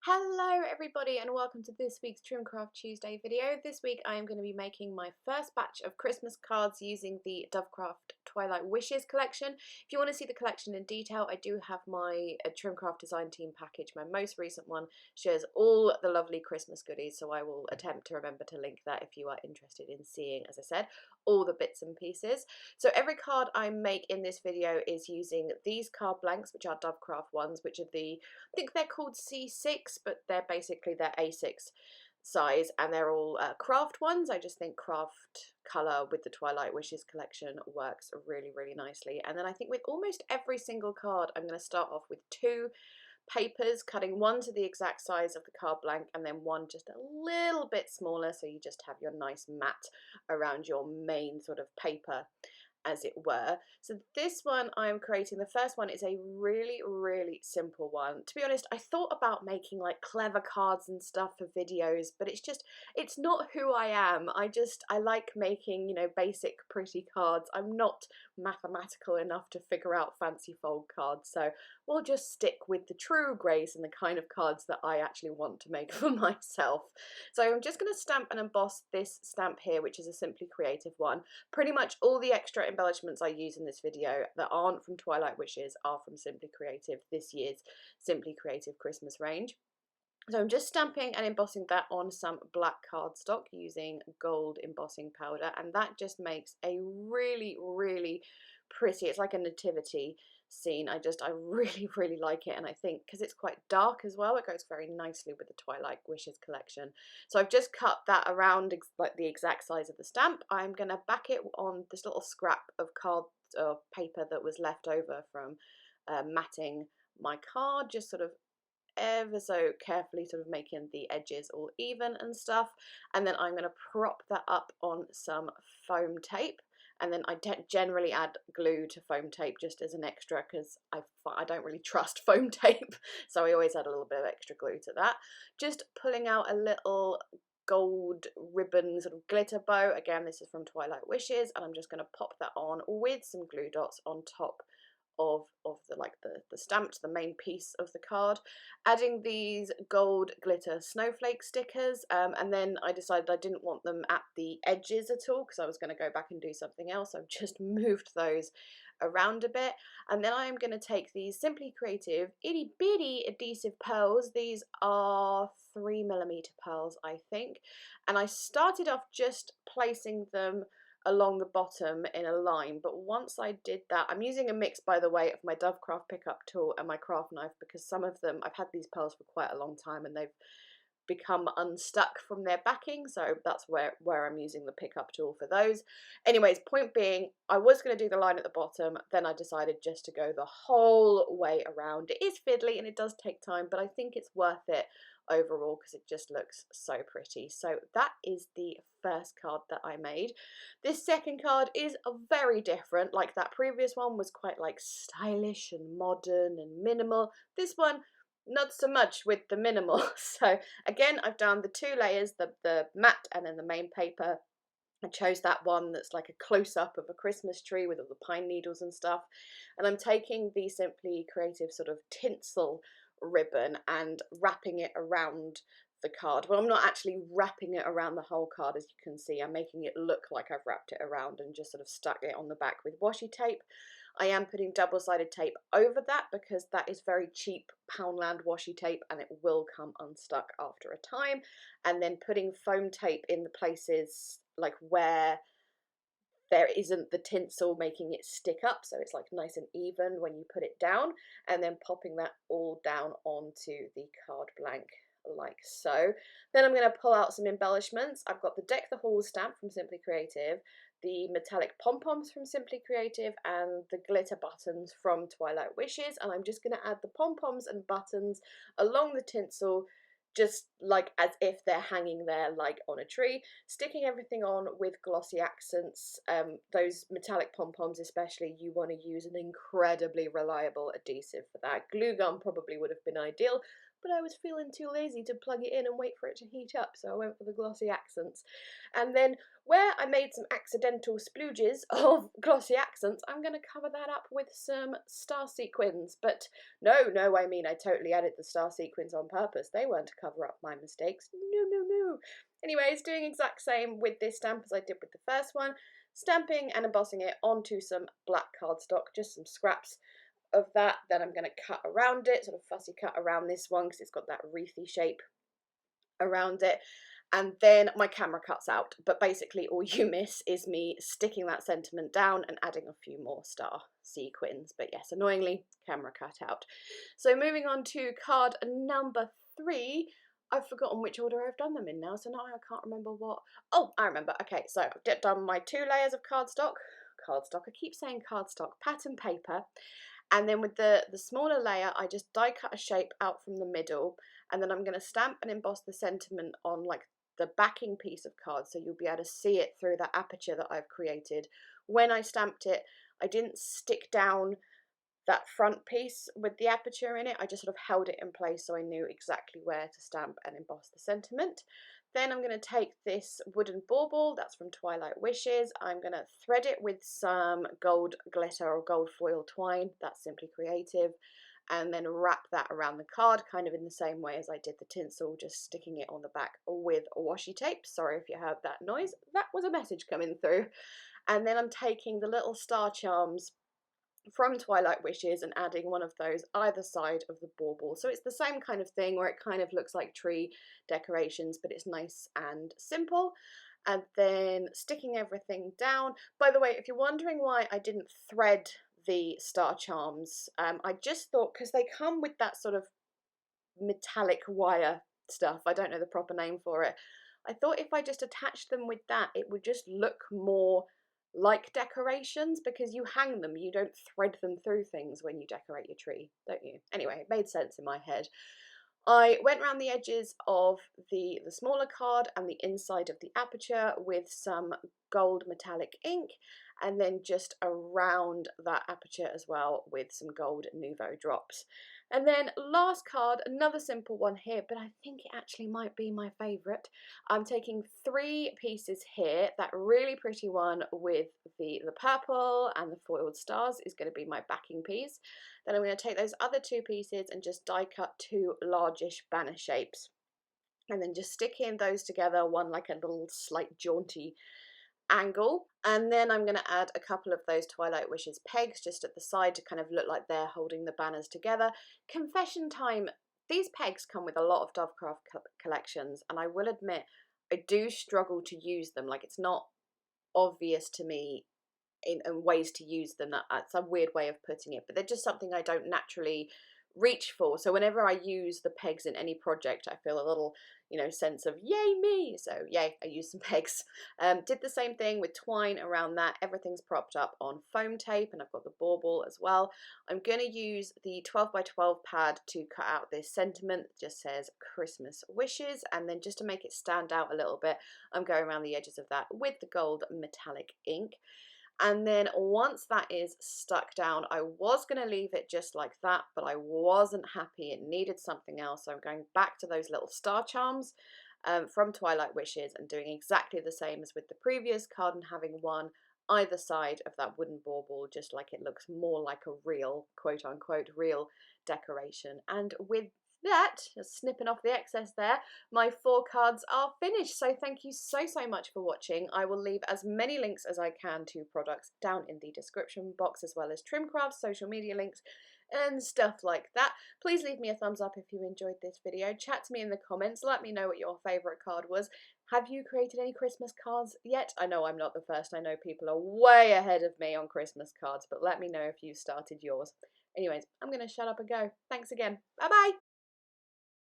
Hello everybody and welcome to this week's Trimcraft Tuesday video. This week I am going to be making my first batch of Christmas cards using the Dovecraft Twilight Wishes collection. If you want to see the collection in detail, I do have my Trimcraft design team package. My most recent one shares all the lovely Christmas goodies, so I will attempt to remember to link that if you are interested in seeing, as I said, all the bits and pieces. So every card I make in this video is using these card blanks, which are Dovecraft ones, which are I think they're called C6, but they're basically their A6 size, and they're all craft ones. I just think craft colour with the Twilight Wishes collection works really, really nicely. And then I think with almost every single card, I'm going to start off with two papers, cutting one to the exact size of the card blank and then one just a little bit smaller, so you just have your nice mat around your main sort of paper, as it were. So this one I'm creating, the first one, is a really, really simple one. To be honest, I thought about making like clever cards and stuff for videos, but it's not who I am. I like making, basic pretty cards. I'm not mathematical enough to figure out fancy fold cards, so we'll just stick with the true grace and the kind of cards that I actually want to make for myself. So I'm just going to stamp and emboss this stamp here, which is a Simply Creative one. Pretty much all the extra embellishments I use in this video that aren't from Twilight Wishes are from Simply Creative, this year's Simply Creative Christmas range. So I'm just stamping and embossing that on some black cardstock using gold embossing powder, and that just makes a really, really pretty, it's like a nativity scene. I really, really like it, and I think because it's quite dark as well, it goes very nicely with the Twilight Wishes collection. So I've just cut that around like the exact size of the stamp. I'm going to back it on this little scrap of card or paper that was left over from matting my card, just sort of ever so carefully sort of making the edges all even and stuff, and then I'm going to prop that up on some foam tape. And then I generally add glue to foam tape just as an extra, because I don't really trust foam tape, so I always add a little bit of extra glue to that. Just pulling out a little gold ribbon sort of glitter bow. Again, this is from Twilight Wishes, and I'm just going to pop that on with some glue dots on top of the stamped, the main piece of the card, adding these gold glitter snowflake stickers, and then I decided I didn't want them at the edges at all because I was going to go back and do something else. I've just moved those around a bit, and then I'm going to take these Simply Creative itty bitty adhesive pearls. These are 3mm pearls, I think, and I started off just placing them along the bottom in a line, but once I did that, I'm using a mix, by the way, of my Dovecraft pickup tool and my craft knife, because some of them, I've had these pearls for quite a long time and they've become unstuck from their backing, so that's where I'm using the pickup tool for those. Anyways, point being, I was going to do the line at the bottom, then I decided just to go the whole way around. It is fiddly and it does take time, but I think it's worth it overall because it just looks so pretty. So that is the first card that I made. This second card is very different. Like that previous one was quite like stylish and modern and minimal. This one, not so much with the minimal. So again, I've done the two layers, the matte and then the main paper. I chose that one that's like a close-up of a Christmas tree with all the pine needles and stuff, and I'm taking the Simply Creative sort of tinsel ribbon and wrapping it around the card. Well, I'm not actually wrapping it around the whole card, as you can see. I'm making it look like I've wrapped it around and just sort of stuck it on the back with washi tape. I am putting double-sided tape over that because that is very cheap Poundland washi tape and it will come unstuck after a time, and then putting foam tape in the places like where there isn't the tinsel making it stick up, so it's like nice and even when you put it down, and then popping that all down onto the card blank like so. Then I'm going to pull out some embellishments. I've got the Deck the Halls stamp from Simply Creative, the metallic pom-poms from Simply Creative, and the glitter buttons from Twilight Wishes, and I'm just going to add the pom-poms and buttons along the tinsel, just like as if they're hanging there like on a tree, sticking everything on with glossy accents. Those metallic pom-poms especially, you want to use an incredibly reliable adhesive for that. Glue gun probably would have been ideal, but I was feeling too lazy to plug it in and wait for it to heat up, so I went for the glossy accents. And then where I made some accidental splooges of glossy accents, I'm going to cover that up with some star sequins. But no, I mean I totally added the star sequins on purpose. They weren't to cover up my mistakes. No. Anyways, doing exact same with this stamp as I did with the first one, stamping and embossing it onto some black cardstock, just some scraps of that. Then I'm going to cut around it, sort of fussy cut around this one because it's got that wreathy shape around it. And then my camera cuts out, but basically all you miss is me sticking that sentiment down and adding a few more star sequins. But yes, annoyingly, camera cut out. So moving on to card number 3. I've forgotten which order I've done them in now, so now I can't remember what. Oh, I remember. Okay, so I've done my 2 layers of cardstock, I keep saying cardstock, pattern paper. And then with the smaller layer, I just die cut a shape out from the middle, and then I'm going to stamp and emboss the sentiment on like the backing piece of card, so you'll be able to see it through the aperture that I've created. When I stamped it, I didn't stick down that front piece with the aperture in it, I just sort of held it in place so I knew exactly where to stamp and emboss the sentiment. Then I'm going to take this wooden bauble, that's from Twilight Wishes. I'm going to thread it with some gold glitter or gold foil twine, that's Simply Creative, and then wrap that around the card, kind of in the same way as I did the tinsel, just sticking it on the back with washi tape. Sorry if you heard that noise, that was a message coming through. And then I'm taking the little star charms from Twilight Wishes and adding one of those either side of the bauble. So it's the same kind of thing where it kind of looks like tree decorations, but it's nice and simple. And then sticking everything down. By the way, if you're wondering why I didn't thread the star charms, I just thought because they come with that sort of metallic wire stuff, I don't know the proper name for it, I thought if I just attached them with that, it would just look more like decorations, because you hang them, you don't thread them through things when you decorate your tree, don't you? Anyway, it made sense in my head. I went around the edges of the smaller card and the inside of the aperture with some gold metallic ink, and then just around that aperture as well with some gold Nouveau drops. And then last card, another simple one here, but I think it actually might be my favourite. I'm taking 3 pieces here. That really pretty one with the purple and the foiled stars is going to be my backing piece. Then I'm going to take those other 2 pieces and just die cut 2 largish banner shapes. And then just stick in those together, one like a little slight jaunty angle, and then I'm going to add a couple of those Twilight Wishes pegs just at the side to kind of look like they're holding the banners together. Confession time, these pegs come with a lot of Dovecraft collections, and I will admit I do struggle to use them. Like, it's not obvious to me in ways to use them. That's a weird way of putting it, but they're just something I don't naturally reach for. So whenever I use the pegs in any project, I feel a little, sense of yay me. So yay, I use some pegs. Did the same thing with twine around that. Everything's propped up on foam tape, and I've got the bauble as well. I'm going to use the 12 by 12 pad to cut out this sentiment that just says Christmas wishes, and then just to make it stand out a little bit, I'm going around the edges of that with the gold metallic ink. And then once that is stuck down, I was going to leave it just like that, but I wasn't happy. It needed something else. So I'm going back to those little star charms from Twilight Wishes and doing exactly the same as with the previous card, and having one either side of that wooden bauble, just like it looks more like a real, quote unquote, real decoration. And with that, just snipping off the excess there, my 4 cards are finished. So thank you so much for watching. I will leave as many links as I can to products down in the description box, as well as Trimcraft social media links and stuff like that. Please leave me a thumbs up if you enjoyed this video. Chat to me in the comments, let me know what your favourite card was. Have you created any Christmas cards yet? I know I'm not the first, I know people are way ahead of me on Christmas cards, but let me know if you started yours. Anyways, I'm going to shut up and go. Thanks again. Bye bye!